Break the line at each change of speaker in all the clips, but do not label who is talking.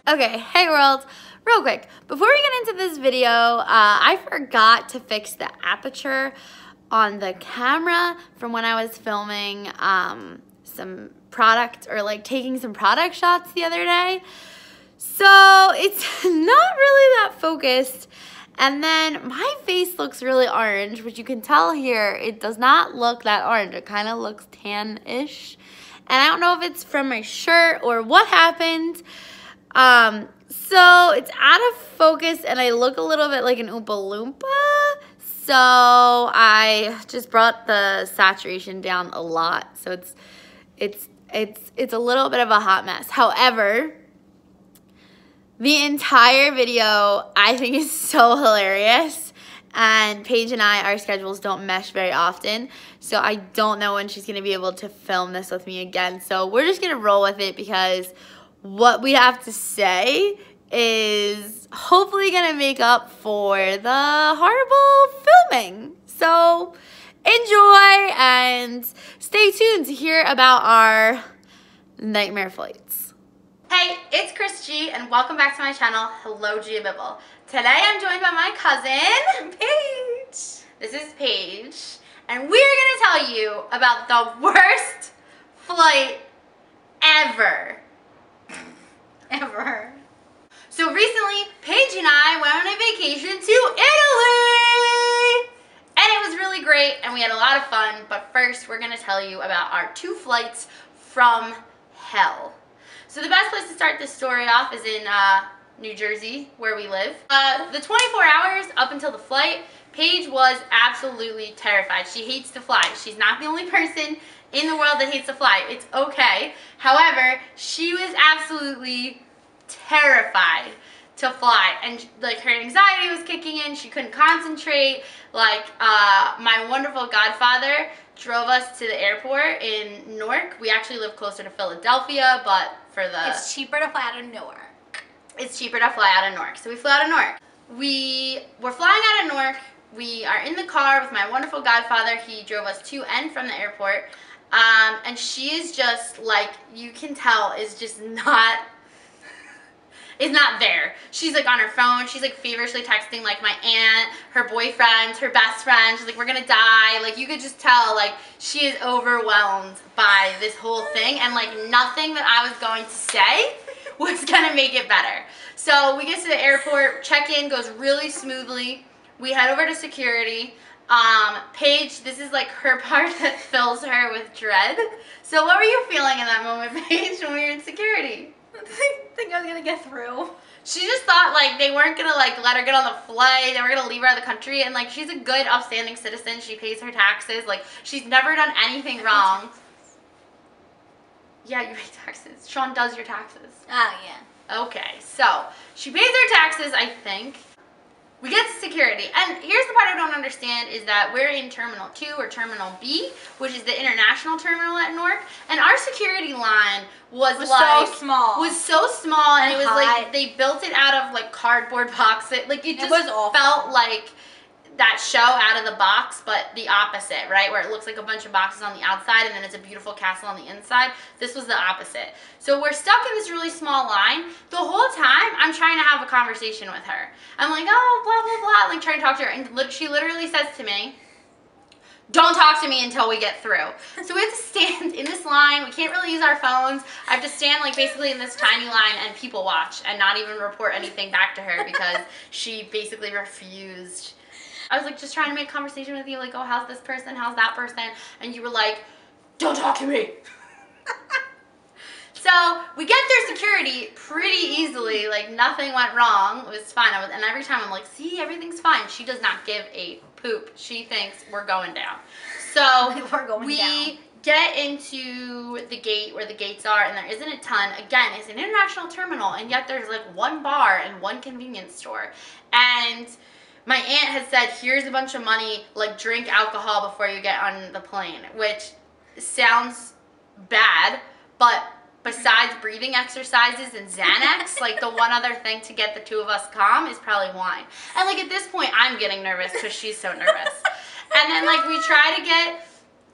Okay, hey world, real quick, before we get into this video, I forgot to fix the aperture on the camera from when I was filming some product or like taking some product shots the other day. So it's not really that focused. And then my face looks really orange, which you can tell here, it does not look that orange. It kind of looks tan-ish. And I don't know if it's from my shirt or what happened. So it's out of focus and I look a little bit like an Oompa Loompa. So I just brought the saturation down a lot. So it's a little bit of a hot mess. However, the entire video I think is so hilarious. And Paige and I, our schedules don't mesh very often. So I don't know when she's going to be able to film this with me again. So we're just going to roll with it because what we have to say is hopefully going to make up for the horrible filming. So enjoy and stay tuned to hear about our nightmare flights. Hey, it's Chris G and welcome back to my channel, Hello Giabibble. Today I'm joined by my cousin, Paige. This is Paige, and we're going to tell you about the worst flight ever. Ever. So recently, Paige and I went on a vacation to Italy! And it was really great, and we had a lot of fun, but first we're going to tell you about our 2 flights from hell. So the best place to start this story off is in New Jersey, where we live. The 24 hours up until the flight, Paige was absolutely terrified. She hates to fly. She's not the only person in the world that hates to fly. It's okay. However, she was absolutely terrified to fly, and like her anxiety was kicking in. She couldn't concentrate. Like my wonderful godfather drove us to the airport in Newark. We actually live closer to Philadelphia, but for the
it's cheaper to fly out of Newark.
It's cheaper to fly out of Newark. So we flew out of Newark. We were flying out of Newark. We are in the car with my wonderful godfather. He drove us to and from the airport. And she is just like, you can tell, is just not there. She's like on her phone. She's like feverishly texting like my aunt, her boyfriend, her best friend. She's like, we're gonna die. Like you could just tell like she is overwhelmed by this whole thing, and like nothing that I was going to say was gonna make it better. So we get to the airport, check-in goes really smoothly. We head over to security. Paige, this is like her part that fills her with dread. So what were you feeling in that moment, Paige, when we were in security?
I think I was gonna get through.
She just thought like they weren't gonna like let her get on the flight. They were gonna leave her out of the country, and like she's a good, upstanding citizen. She pays her taxes. Like she's never done anything wrong. Yeah, you pay taxes. Sean does your taxes.
Ah, yeah.
Okay, so she pays her taxes, I think. We get to security, and here's the part I don't understand is that we're in Terminal 2 or Terminal B, which is the international terminal at Newark, and our security line was like
so small.
Was so small, and it was
high.
like they built it out of like cardboard boxes. Like it just
was awful.
felt like that show Out of the Box, but the opposite, right? Where it looks like a bunch of boxes on the outside and then it's a beautiful castle on the inside. This was the opposite. So we're stuck in this really small line. The whole time, I'm trying to have a conversation with her. I'm like, oh, blah, blah, blah, like trying to talk to her. And she literally says to me, don't talk to me until we get through. So we have to stand in this line. We can't really use our phones. I have to stand like basically in this tiny line and people watch and not even report anything back to her because she basically refused. I was like just trying to make conversation with you, like, oh, how's this person, how's that person? And you were like, don't talk to me. So we get through security pretty easily, like nothing went wrong. It was fine. And every time I'm like, see, everything's fine. She does not give a poop. She thinks we're going down. So
we're going down.
Get into the gate where the gates are, and there isn't a ton. Again, it's an international terminal, and yet there's like 1 bar and 1 convenience store. And my aunt had said, here's a bunch of money, like drink alcohol before you get on the plane, which sounds bad, but besides breathing exercises and Xanax, like the one other thing to get the 2 of us calm is probably wine. And like at this point, I'm getting nervous because she's so nervous. And then like we try to get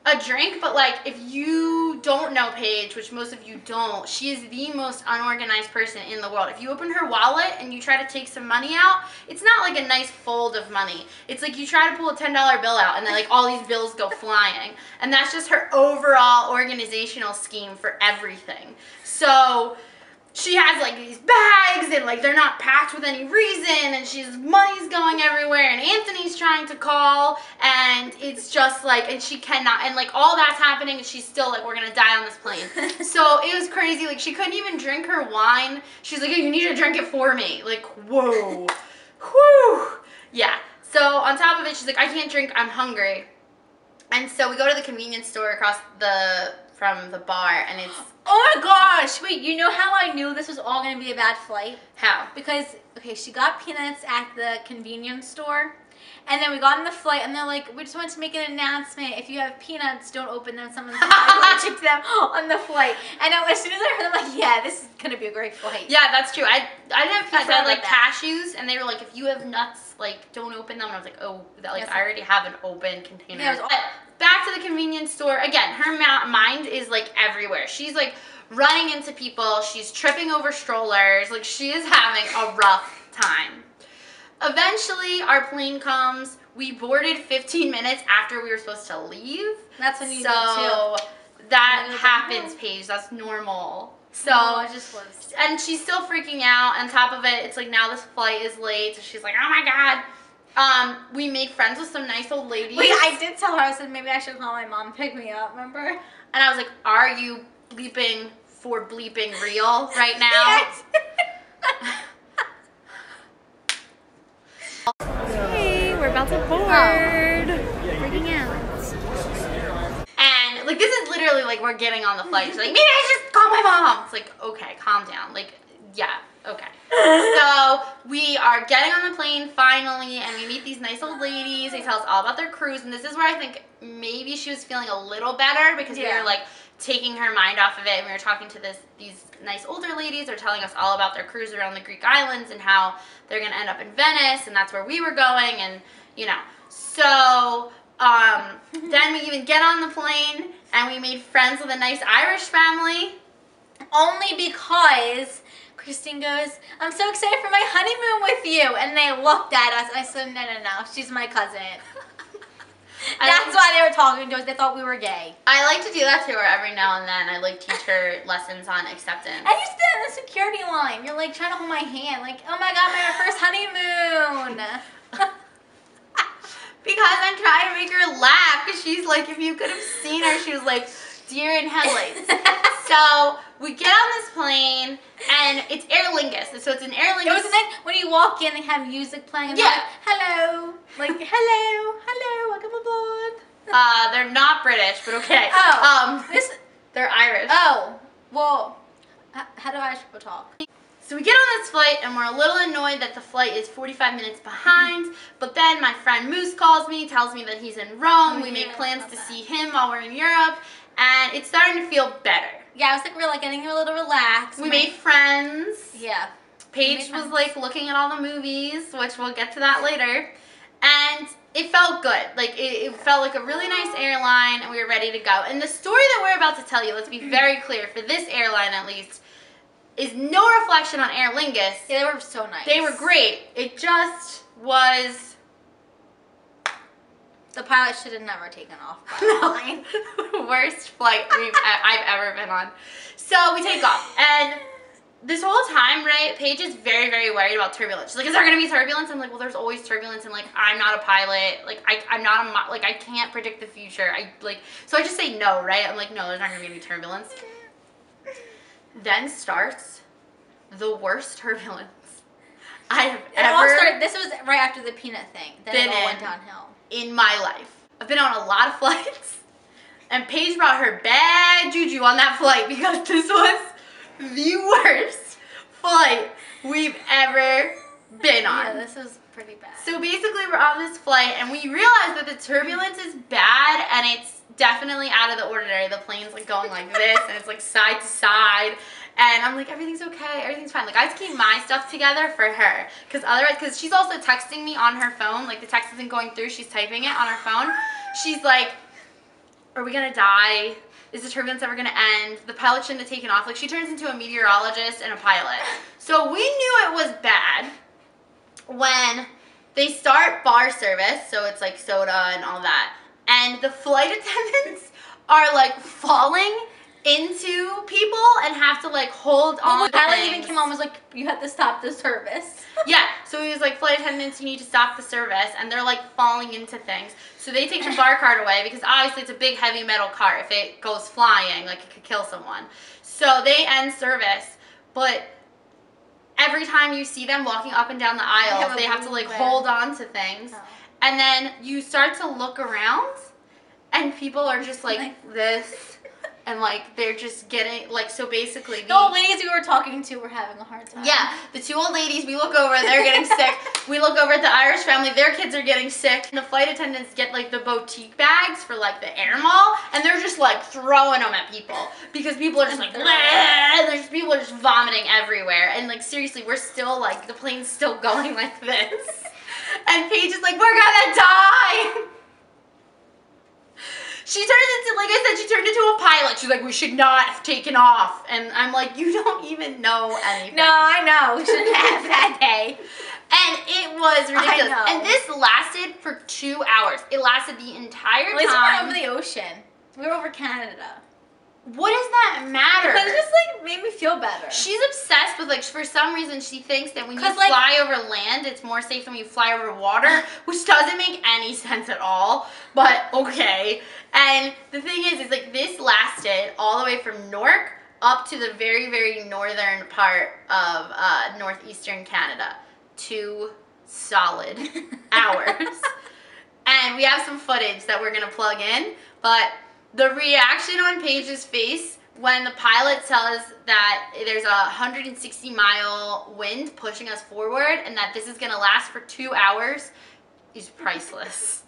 a drink, but like if you don't know Paige, which most of you don't, she is the most unorganized person in the world. If you open her wallet and you try to take some money out, it's not like a nice fold of money. It's like you try to pull a $10 bill out and then like all these bills go flying. And that's just her overall organizational scheme for everything. So she has like these bags and like they're not packed with any reason, and money's going everywhere, and Anthony's trying to call, and it's just like, and she cannot, and like all that's happening and she's still like, we're gonna die on this plane. So it was crazy. Like she couldn't even drink her wine. She's like, you need to drink it for me. Like, whoa. Whew. Yeah. So on top of it, she's like, I can't drink, I'm hungry. And so we go to the convenience store across from the bar, and it's...
Oh my gosh, wait, you know how I knew this was all going to be a bad flight?
How?
Because, okay, she got peanuts at the convenience store, and then we got on the flight, and they're like, we just want to make an announcement. If you have peanuts, don't open them. Someone's allergic to them on the flight. And as soon as I heard them, I'm like, yeah, this is going to be a great flight.
Yeah, that's true. I didn't have peanuts. I had like cashews, and they were like, if you have nuts, like, don't open them. And I was like, oh, like, yes. I already have an open container. Yeah, but back to the convenience store. Again, her mind is like everywhere. She's like running into people. She's tripping over strollers. Like, she is having a rough time. Eventually, our plane comes. We boarded 15 minutes after we were supposed to leave.
That's when you did too.
So that happens, Paige. That's normal. So,
I just was.
And she's still freaking out. On top of it, it's like now this flight is late. So she's like, oh my God. We made friends with some nice old ladies.
Wait, I did tell her, I said maybe I should call my mom to pick me up, remember?
And I was like, are you bleeping for bleeping real right now?
Yes.
Hey, we're about to board. Freaking out.
And like, this is literally like we're getting on the flight. She's like, maybe I should just call my mom. It's like, okay, calm down. Like, yeah, okay. So we are getting on the plane finally, and we meet these nice old ladies. They tell us all about their cruise, and this is where I think maybe she was feeling a little better, because we were like taking her mind off of it, and we were talking to these nice older ladies. They're telling us all about their cruise around the Greek islands and how they're gonna end up in Venice, and that's where we were going, and you know. So then we even get on the plane, and we made friends with a nice Irish family.
Only because Christine goes, I'm so excited for my honeymoon with you. And they looked at us. I said, no, she's my cousin. That's why they were talking to us. They thought we were gay.
I like to do that to her every now and then. I like teach her lessons on acceptance.
And you stand in the security line. You're like trying to hold my hand. Like, oh my God, my first honeymoon.
Because I'm trying to make her laugh. Because she's like, if you could have seen her, she was like deer in headlights. So we get on this plane, and it's Aer Lingus. So it's an Aer Lingus.
It was the thing when you walk in, they have music playing. And like, hello. Like, hello, welcome aboard.
They're not British, but okay.
Oh.
They're Irish.
Oh. Well, how do Irish people talk?
So we get on this flight, and we're a little annoyed that the flight is 45 minutes behind, but then my friend Moose calls me, tells me that he's in Rome. We make plans to see him while we're in Europe, and it's starting to feel better.
Yeah, I was like, we're like getting a little relaxed.
We made friends.
Yeah.
Paige was like looking at all the movies, which we'll get to that later, and it felt good. Like, it felt like a really nice airline, and we were ready to go. And the story that we're about to tell you, let's be very clear, for this airline at least, is no reflection on Aer Lingus.
Yeah, they were so nice.
They were great. It just was...
The pilot should have never taken off. No.
Worst flight I've ever been on. So we take off, and this whole time, right, Paige is very, very worried about turbulence. She's like, is there going to be turbulence? I'm like, well, there's always turbulence, and like, I'm not a pilot. Like, I'm not a, like, I can't predict the future. So I just say no, right? I'm like, no, there's not going to be any turbulence. Then starts the worst turbulence I have ever.
This was right after the peanut thing. Then it all went downhill.
In my life. I've been on a lot of flights, and Paige brought her bad juju on that flight, because this was the worst flight we've ever been on.
Yeah, this was pretty bad.
So basically, we're on this flight, and we realize that the turbulence is bad, and it's definitely out of the ordinary. The plane's like going like this, and it's like side to side. And I'm like, everything's okay, everything's fine. Like, I just keep my stuff together for her. Because she's also texting me on her phone. Like, the text isn't going through, she's typing it on her phone. She's like, are we gonna die? Is the turbulence ever gonna end? The pilot shouldn't have taken off. Like, she turns into a meteorologist and a pilot. So we knew it was bad when they start bar service, so it's like soda and all that, and the flight attendants are like falling into people and have to like hold on.
The pilot even came on and was like, you have to stop the service.
Yeah, so he was like, flight attendants, you need to stop the service, and they're like falling into things. So they take the bar cart away because obviously it's a big heavy metal cart. If it goes flying, like it could kill someone. So they end service, but every time you see them walking up and down the aisles, they have to like hold on to things. Oh. And then you start to look around and people are just like this. And like they're just getting like, so basically
the old ladies we were talking to were having a hard time.
Yeah, the two old ladies, we look over, they're getting sick. We look over at the Irish family, their kids are getting sick. And the flight attendants get like the boutique bags for like the air mall, and they're just like throwing them at people because people are just like, and people are just vomiting everywhere. And like seriously, we're still like, the plane's still going like this. And Paige is like, we're gonna die. She turns into, like I said, she turned into a pilot. She's like, we should not have taken off. And I'm like, you don't even know anything.
No, I know. We shouldn't have that day.
And it was ridiculous. And this lasted for 2 hours. It lasted the entire time.
At least we were over the ocean. We were over Canada.
What does that matter?
Because it just like made me feel better.
She's obsessed with like, for some reason she thinks that when you fly over land, it's more safe than when you fly over water, which doesn't make any sense at all, but okay. And the thing is like this lasted all the way from Newark up to the very, very northern part of northeastern Canada. 2 solid hours. And we have some footage that we're gonna plug in, but the reaction on Paige's face when the pilot tells that there's a 160-mile wind pushing us forward and that this is going to last for 2 hours is priceless.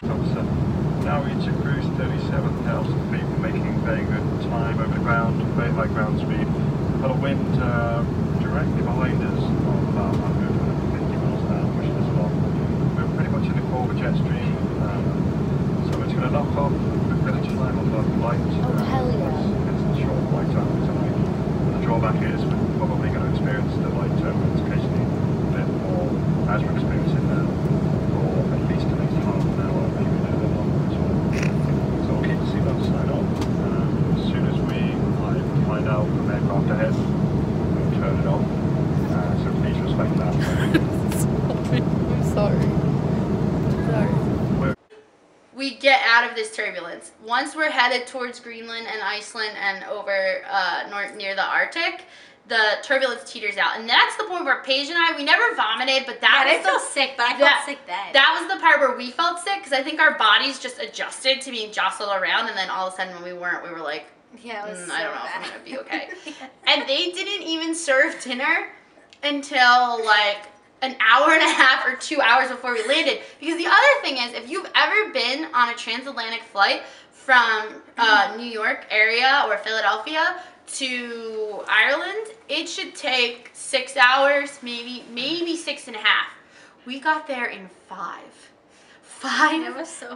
Now reach a cruise 37,000 feet, making very good time over the ground, very high ground speed. Got a wind directly behind us of about 150 miles an hour, pushing us along. We're pretty much in the core of a jet stream, so it's going to knock off a bit of time off our flight.
Oh, hell yeah.
It's a short flight time tonight. The drawback is we're probably going to experience the light turbulence occasionally a bit more as we're experiencing now, for at least the next half an hour, maybe a little bit longer as well. So we'll keep the seatbelts sign on. As soon as we find out from aircraft ahead, we'll turn it off. So please respect that.
I'm sorry.
We get out of this turbulence. Once we're headed towards Greenland and Iceland and over near the Arctic, the turbulence teeters out. And that's the point where Paige and I, we never vomited, but that was
I felt sick, but I felt sick then.
That was the part where we felt sick, because I think our bodies just adjusted to being jostled around, and then all of a sudden when we weren't, we were like,
yeah, it was
I don't know if I'm gonna be okay. And they didn't even serve dinner until like an hour and a half or 2 hours before we landed. Because the other thing is, if you've ever been on a transatlantic flight from New York area or Philadelphia to Ireland, it should take 6 hours, maybe 6.5. We got there in 5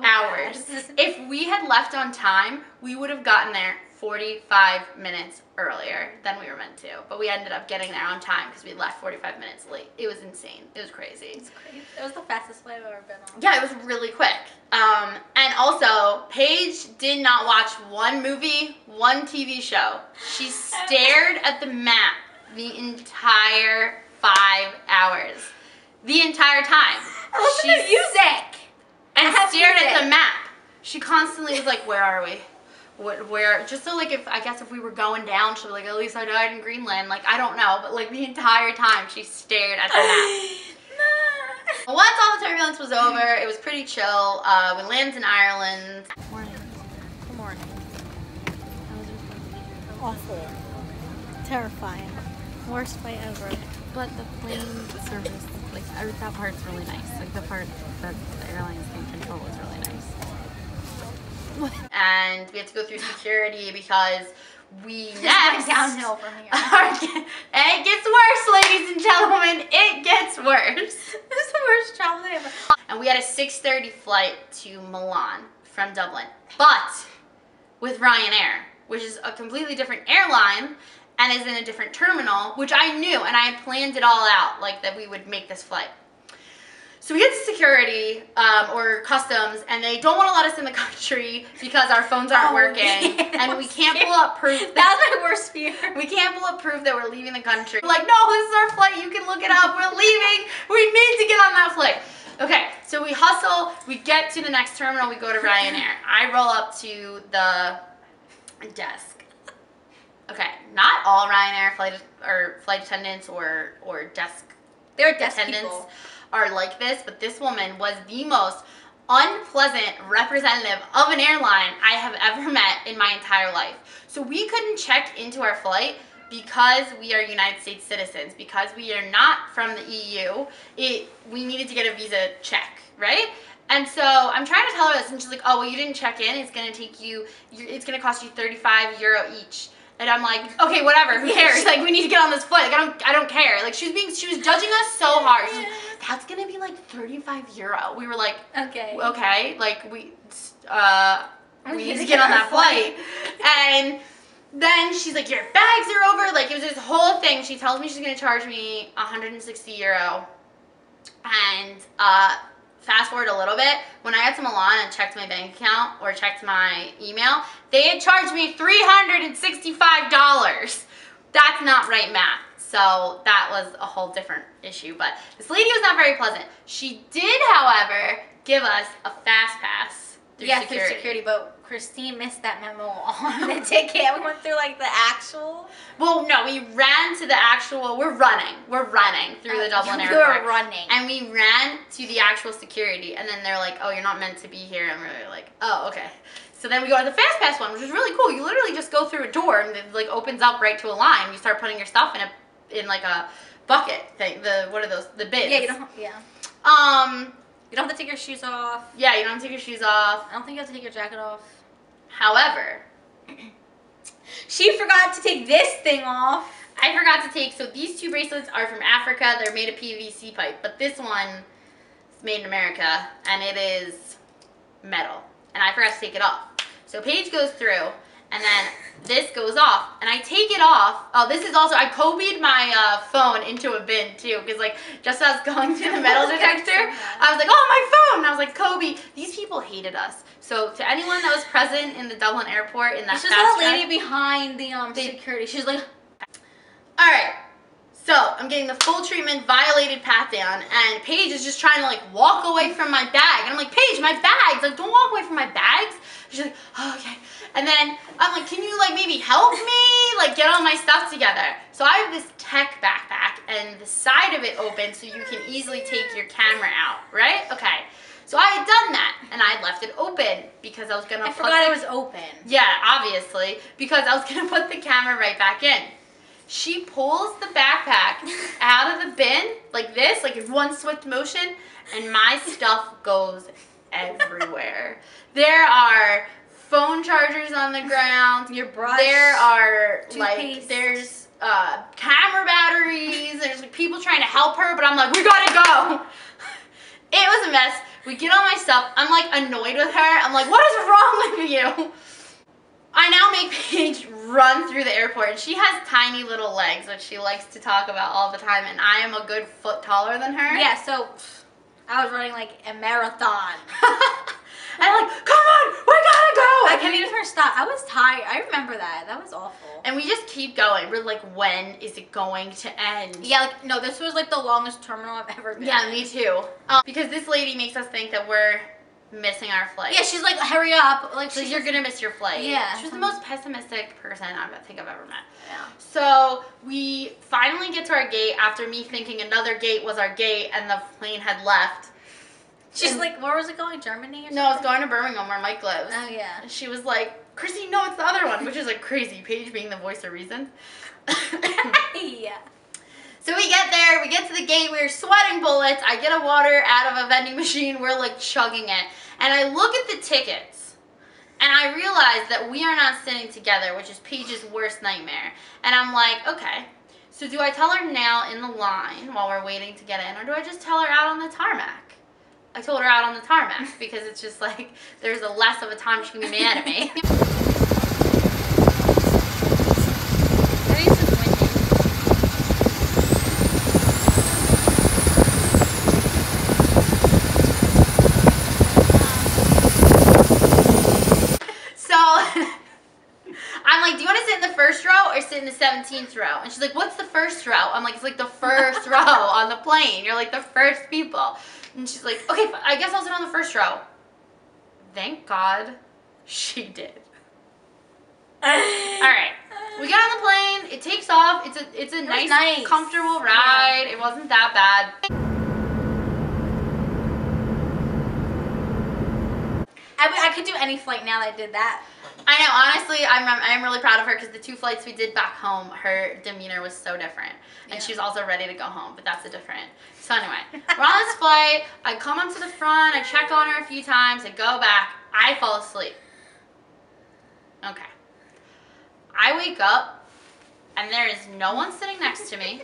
hours. If we had left on time, we would have gotten there 45 minutes earlier than we were meant to. But we ended up getting there on time because we left 45 minutes late. It was insane. It was crazy.
It's crazy. It was the fastest flight I've ever been on.
Yeah, it was really quick. And also, Paige did not watch one movie, one TV show. She stared at the map the entire 5 hours. The entire time.
I listened to music.
And stared at the map. She constantly was like, where are we? Where, just so like, if we were going down, she'll be like, at least I died in Greenland. Like, I don't know, but like the entire time she stared at the map. Once all the turbulence was over, it was pretty chill. We landed in Ireland.
Morning. Good morning.
Awful. Terrifying. Worst flight ever.
But the plane service, like, that part's really nice. Like, the part that the airlines can control is really nice.
And we had to go through security because we
went downhill from here.
And it gets worse, ladies and gentlemen. It gets worse.
This is the worst travel day ever.
And we had a 6:30 flight to Milan from Dublin. But with Ryanair, which is a completely different airline and is in a different terminal, which I knew, and I had planned it all out, like that we would make this flight. So we get to security or customs, and they don't want to let us in the country because our phones aren't working, and we can't pull up proof.
That's my worst fear.
We can't pull up proof that we're leaving the country. We're like, no, this is our flight. You can look it up. We're leaving. We need to get on that flight. Okay, so we hustle. We get to the next terminal. We go to Ryanair. I roll up to the desk. Okay, not all Ryanair flight attendants or desk
They're desk
attendants
people.
are like this, but this woman was the most unpleasant representative of an airline I have ever met in my entire life. So we couldn't check into our flight because we are United States citizens, because we are not from the EU. We needed to get a visa check, right? And so I'm trying to tell her this, and she's like, "Oh, well, you didn't check in. It's gonna take you. It's gonna cost you €35 each." And I'm like, "Okay, whatever. Who cares? Like, we need to get on this flight. Like, I don't care." Like, she was judging us so hard. She's like, "That's gonna be like €35." We were like, "Okay." Like, we need to get on that flight. And then she's like, "Your bags are over." Like, it was this whole thing. She tells me she's gonna charge me €160. And fast forward a little bit, when I got to Milan and checked my bank account or checked my email, they had charged me $365. That's not right math. So that was a whole different issue. But this lady was not very pleasant. She did, however, give us a fast pass through security.
Through security, but Christine missed that memo on the ticket. We went through like the actual.
Well, no, we ran to the actual. We're running through the Dublin airport.
We were running,
and we ran to the actual security, and then they're like, "Oh, you're not meant to be here," and we're like, "Oh, okay." So then we go to the fast pass one, which is really cool. You literally just go through a door, and it like opens up right to a line. You start putting your stuff in like a bucket thing. What are those? The bins.
Yeah, you don't. Yeah. You don't have to take your shoes off.
Yeah, you don't have to take your shoes off.
I don't think you have to take your jacket off.
However,
she forgot to take this thing off.
I forgot to take, so these two bracelets are from Africa. They're made of PVC pipe, but this one is made in America, and it is metal, and I forgot to take it off. So Paige goes through, and then this goes off, and I take it off. Oh, this is also, I Kobe'd my phone into a bin too, because like, just as I was going through the metal detector, I was like, "Oh, my phone," and I was like, "Kobe." These people hated us. So to anyone that was present in the Dublin airport in that
it's just that lady behind the security. She's like,
all right, so I'm getting the full treatment, violated pat down, and Paige is just trying to like walk away from my bag, and I'm like, "Paige, my bags, like don't walk away from my bags." She's like, "Oh, okay." And then I'm like, "Can you like maybe help me like get all my stuff together?" So I have this tech backpack, and the side of it opens so you can easily take your camera out, right? Okay. So I had done that, and I had left it open because I was gonna.
I forgot it was open.
Yeah, obviously, because I was gonna put the camera right back in. She pulls the backpack out of the bin like this, like in one swift motion, and my stuff goes everywhere. There are phone chargers on the ground.
Your brush.
There are
toothpaste.
like there's camera batteries. There's like people trying to help her, but I'm like, "We gotta go." It was a mess. We get all my stuff. I'm like annoyed with her. I'm like, "What is wrong with you?" I now make Paige run through the airport, and she has tiny little legs, which she likes to talk about all the time, and I am a good foot taller than her.
Yeah, so I was running like a marathon.
And I'm like, "Come on, we gotta go!"
I can't even stop. I was tired. I remember that. That was awful.
And we just keep going. We're like, "When is it going to end?"
Yeah, like, no, this was like the longest terminal I've ever been.
Yeah, me too. Because this lady makes us think that we're missing our flight.
Yeah, she's like, "Hurry up!" Like,
So you're gonna miss your flight.
Yeah.
She was the most pessimistic person I think I've ever met.
Yeah.
So we finally get to our gate after me thinking another gate was our gate and the plane had left.
She's like, "Where was it going? Germany or something?"
No, it's going to Birmingham where Mike lives.
Oh yeah.
And she was like, "Chrissy, no, it's the other one," which is like crazy. Paige being the voice of reason.
Yeah.
So we get there, we get to the gate, we're sweating bullets. I get a water out of a vending machine, we're like chugging it. And I look at the tickets, and I realize that we are not sitting together, which is Paige's worst nightmare. And I'm like, okay, so do I tell her now in the line while we're waiting to get in, or do I just tell her out on the tarmac? I told her out on the tarmac because it's just like there's a less of a time she can be mad at me. I'm like, do you want to sit in the first row or sit in the 17th row? And she's like, what's the first row? I'm like, it's like the first row on the plane. You're like the first people. And she's like, okay, I guess I'll sit on the first row. Thank God she did. All right, we get on the plane. It takes off. It's a nice, comfortable ride. It wasn't that bad.
I could do any flight now that I did that.
I know, honestly, I'm really proud of her because the 2 flights we did back home, her demeanor was so different. And she was also ready to go home, but that's a different. So anyway, we're on this flight. I come up to the front. I check on her a few times. I go back. I fall asleep. Okay. I wake up, and there is no one sitting next to me.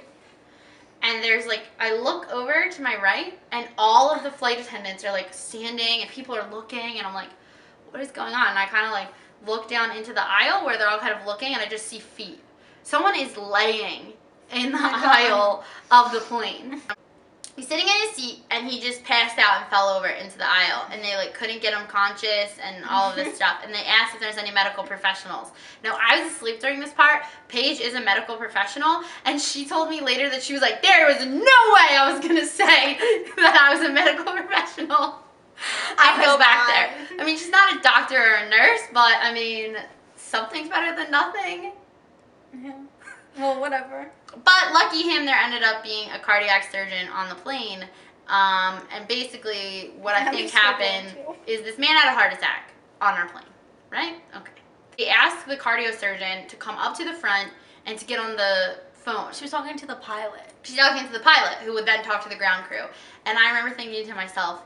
And there's like, I look over to my right, and all of the flight attendants are like standing, and people are looking, and I'm like, what is going on? And I kind of like look down into the aisle where they're all kind of looking, and I just see feet. Someone is laying in the aisle of the plane. He's sitting in his seat, and he just passed out and fell over into the aisle, and they like couldn't get him conscious and all of this stuff, and they asked if there's any medical professionals. Now, I was asleep during this part. Paige is a medical professional, and she told me later that she was like, there was no way I was gonna say that I was a medical professional. I go back there. I mean, she's not a doctor or a nurse, but I mean, something's better than nothing.
Yeah. Well, whatever.
But lucky him, there ended up being a cardiac surgeon on the plane. And basically what I think happened is this man had a heart attack on our plane, right? Okay. They asked the cardio surgeon to come up to the front and to get on the phone.
She was talking to the pilot.
She's talking to the pilot, who would then talk to the ground crew. And I remember thinking to myself,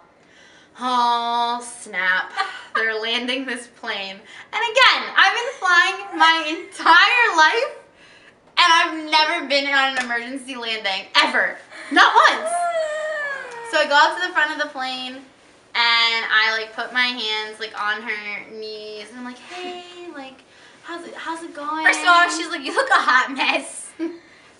oh, snap. They're landing this plane. And again, I've been flying my entire life, and I've never been on an emergency landing, ever. Not once. So I go up to the front of the plane, and I like put my hands like on her knees, and I'm like, hey, like, how's it going?
First of all, she's like, you look a hot mess.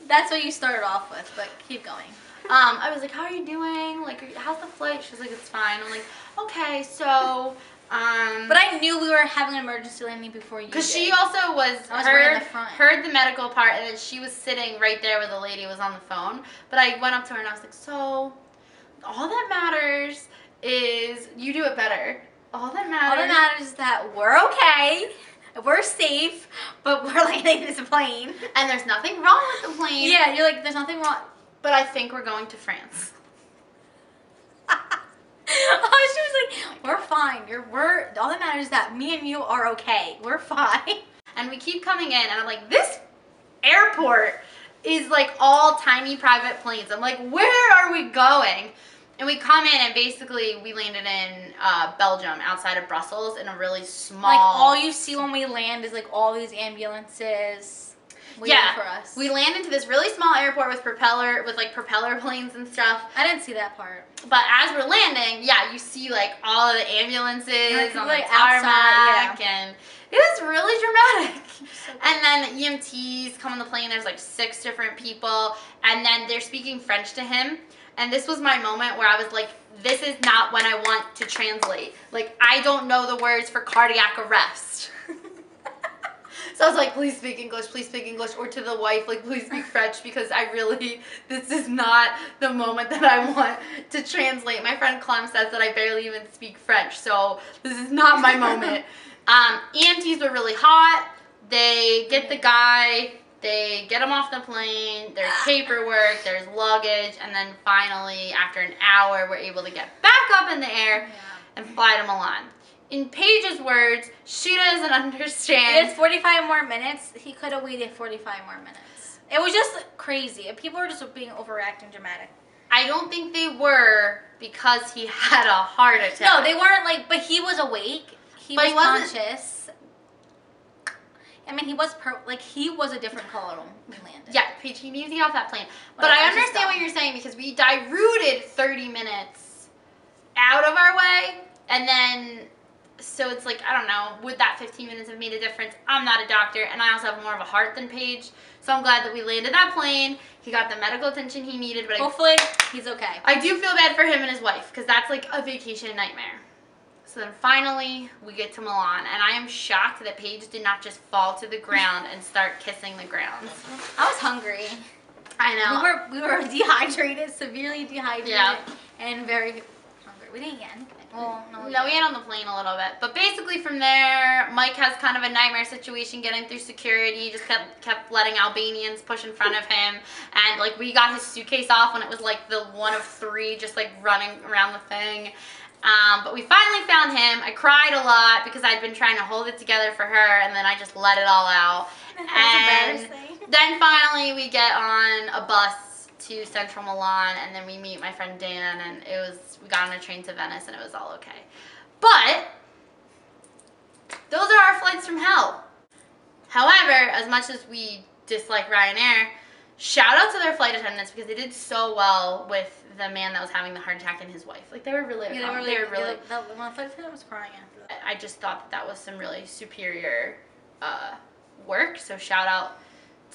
That's what you started off with, but keep going.
I was like, how are you doing? Like, how's the flight? She was like, it's fine. I'm like, okay, so,
But I knew we were having an emergency landing before you did.
Because she also heard the medical part, and then she was sitting right there where the lady was on the phone. But I went up to her and I was like, so, all that matters is you do it better. All that matters
is that we're okay, we're safe, but we're landing this plane.
And there's nothing wrong with the plane.
Yeah, you're like, there's nothing wrong.
But I think we're going to France.
Oh, she was like, we're fine. All that matters is that me and you are okay. We're fine.
And we keep coming in, and I'm like, this airport is like all tiny private planes. I'm like, where are we going? And we come in, and basically we landed in Belgium, outside of Brussels, in a really small...
Like, all you see when we land is like all these ambulances waiting for us.
We land into this really small airport with propeller planes and stuff.
I didn't see that part.
But as we're landing, yeah, you see like all of the ambulances on
like
the tarmac,
outside,
and it was really dramatic. So and then the EMTs come on the plane. There's like 6 different people, and then they're speaking French to him. And this was my moment where I was like, this is not when I want to translate. Like, I don't know the words for cardiac arrest. So I was like, please speak English, or to the wife, like, please speak French, because this is not the moment that I want to translate. My friend Clem says that I barely even speak French, so this is not my moment. EMTs were really hot. They get the guy, they get him off the plane, there's paperwork, there's luggage, and then finally, after an hour, we're able to get back up in the air and fly to Milan. In Paige's words, she doesn't understand.
It's 45 more minutes. He could have waited 45 more minutes. It was just crazy. People were just being overacting dramatic.
I don't think they were, because he had a heart attack.
No, they weren't like, but he was awake. He was conscious. I mean, he was a different color when we landed.
Yeah, Paige, he needs to get off that plane. But I understand what you're saying, because we diluted 30 minutes. out of our way, and then so it's like, I don't know, would that 15 minutes have made a difference? I'm not a doctor, and I also have more of a heart than Paige, so I'm glad that we landed that plane. He got the medical attention he needed, but
hopefully he's okay.
I do feel bad for him and his wife, because that's like a vacation nightmare. So then finally we get to Milan, and I am shocked that Paige did not just fall to the ground and start kissing the ground.
I was hungry.
I know.
We were dehydrated, severely dehydrated, and very hungry. We didn't get anything. Well,
no, we ate on the plane a little bit. But basically from there, Mike has kind of a nightmare situation getting through security. Just kept letting Albanians push in front of him. And like we got his suitcase off when it was like the one of three just like running around the thing. But we finally found him. I cried a lot because I'd been trying to hold it together for her, and then I just let it all out.
That's
and
embarrassing.
Then finally we get on a bus to central Milan, and then we meet my friend Dan, and we got on a train to Venice, and it was all okay. But those are our flights from hell. However, as much as we dislike Ryanair, shout out to their flight attendants because they did so well with the man that was having the heart attack and his wife. Like they were really,
They were really. My flight attendant was crying after that.
I just thought that was some really superior work. So shout out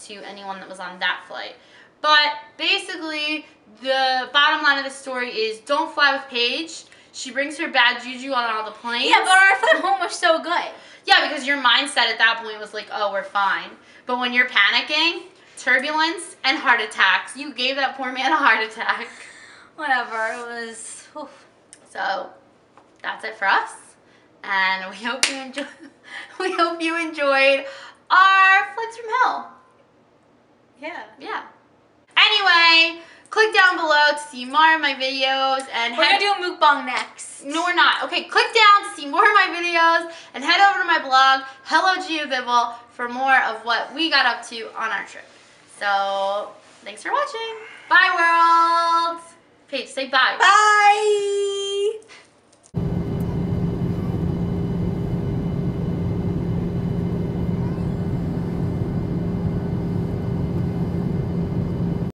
to anyone that was on that flight. But basically, the bottom line of the story is don't fly with Paige. She brings her bad juju on all the planes.
Yeah, but our flight home was so good.
Yeah, because your mindset at that point was like, oh, we're fine. But when you're panicking, turbulence and heart attacks, you gave that poor man a heart attack.
Whatever, it was. Oof.
So that's it for us, and we hope you enjoy. We hope you enjoyed our flights from hell.
Yeah.
Yeah. Anyway, click down below to see more of my videos, and
We're gonna do a mukbang next.
No, we're not. Okay, click down to see more of my videos, and head over to my blog, Hello Giabibble, for more of what we got up to on our trip. So, thanks for watching. Bye, world. Paige, say bye.
Bye.